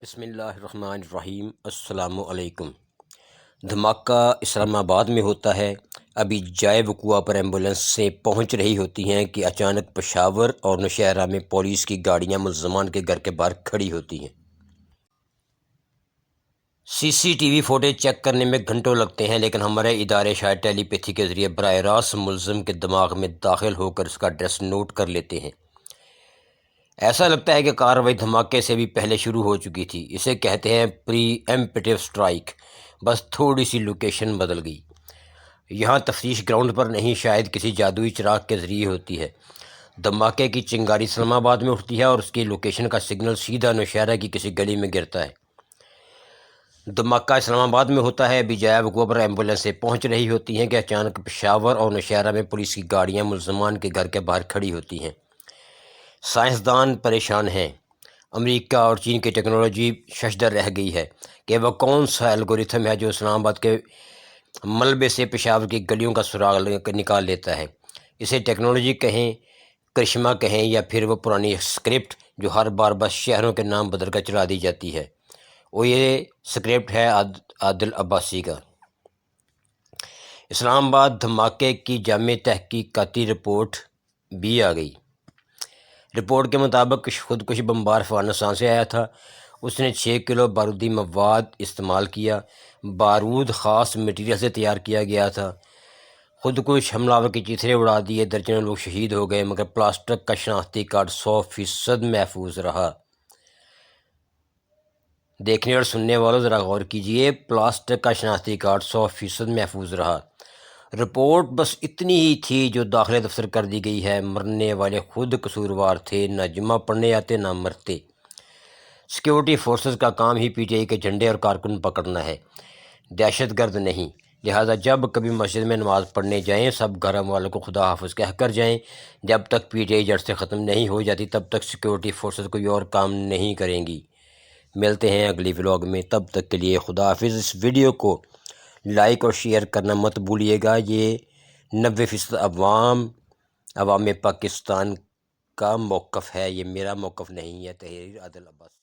بسم اللہ الرحمن الرحیم۔ السلام علیکم۔ دھماکہ اسلام آباد میں ہوتا ہے۔ ابھی جائے وقوع پر ایمبولینس سے پہنچ رہی ہوتی ہیں کہ اچانک پشاور اور نوشہرہ میں پولیس کی گاڑیاں ملزمان کے گھر کے باہر کھڑی ہوتی ہیں۔ C C T V footage check کرنے میں گھنٹوں لگتے ہیں، لیکن ہمارے ادارے شاید ٹیلی پیتھی کے ذریعے براہ راست ملزم کے دماغ میں داخل ہو کر اس کا ایڈریس نوٹ کر لیتے ہیں۔ ایسا لگتا ہے کہ کارروائی دھماکے سے بھی پہلے شروع ہو چکی تھی۔ اسے کہتے ہیں پری ایمپٹیو سٹرائک، بس تھوڑی سی لوکیشن بدل گئی۔ یہاں تفتیش گراؤنڈ پر نہیں، شاید کسی جادوئی چراغ کے ذریعے ہوتی ہے۔ دھماکے کی چنگاری اسلام آباد میں اٹھتی ہے اور اس کی لوکیشن کا سگنل سیدھا نوشہرہ کی کسی گلی میں گرتا ہے۔ دھماکہ اسلام آباد میں ہوتا ہے۔ ابھی جائے وقوع پر ایمبولینس سے پہنچ رہی ہوتی ہیں کہ اچانک پشاور اور نوشہرہ میں پولیس کی گاڑیاں ملزمان کے گھر کے باہر کھڑی ہوتی ہیں۔ سائنسدان پریشان ہیں۔ امریکہ اور چین کی ٹیکنالوجی ششدر رہ گئی ہے کہ وہ کون سا الگوریتھم ہے جو اسلام آباد کے ملبے سے پشاور کی گلیوں کا سراغ نکال لیتا ہے۔ اسے ٹیکنالوجی کہیں، کرشمہ کہیں، یا پھر وہ پرانی اسکرپٹ جو ہر بار بس شہروں کے نام بدل کر چلا دی جاتی ہے۔ وہ یہ اسکرپٹ ہے عادل عباسی کا۔ اسلام آباد دھماکے کی جامع تحقیقاتی رپورٹ بھی آ گئی۔ رپورٹ کے مطابق خودکش بمبار افغانستان سے آیا تھا۔ اس نے 6 کلو بارودی مواد استعمال کیا۔ بارود خاص مٹیریل سے تیار کیا گیا تھا۔ خودکش حملہ آور کے چیتھڑے اڑا دیے، درجنوں لوگ شہید ہو گئے، مگر پلاسٹک کا شناختی کارڈ 100% محفوظ رہا۔ دیکھنے اور سننے والوں ذرا غور کیجئے، پلاسٹک کا شناختی کارڈ 100% محفوظ رہا۔ رپورٹ بس اتنی ہی تھی جو داخلہ دفتر کر دی گئی ہے۔ مرنے والے خود قصوروار تھے، نہ جمعہ پڑھنے آتے نہ مرتے۔ سیکیورٹی فورسز کا کام ہی پی ٹی آئی کے جھنڈے اور کارکن پکڑنا ہے، دہشت گرد نہیں۔ لہٰذا جب کبھی مسجد میں نماز پڑھنے جائیں، سب گھر والوں کو خدا حافظ کہہ کر جائیں۔ جب تک پی ٹی آئی جڑ سے ختم نہیں ہو جاتی تب تک سیکیورٹی فورسز کوئی اور کام نہیں کریں گی۔ ملتے ہیں اگلی ولاگ میں، تب تک کے لیے خدا حافظ۔ اس ویڈیو کو لائک اور شیئر کرنا مت بھولیے گا۔ یہ 90% عوام پاکستان کا موقف ہے، یہ میرا موقف نہیں ہے۔ تحریر عادل عباسی۔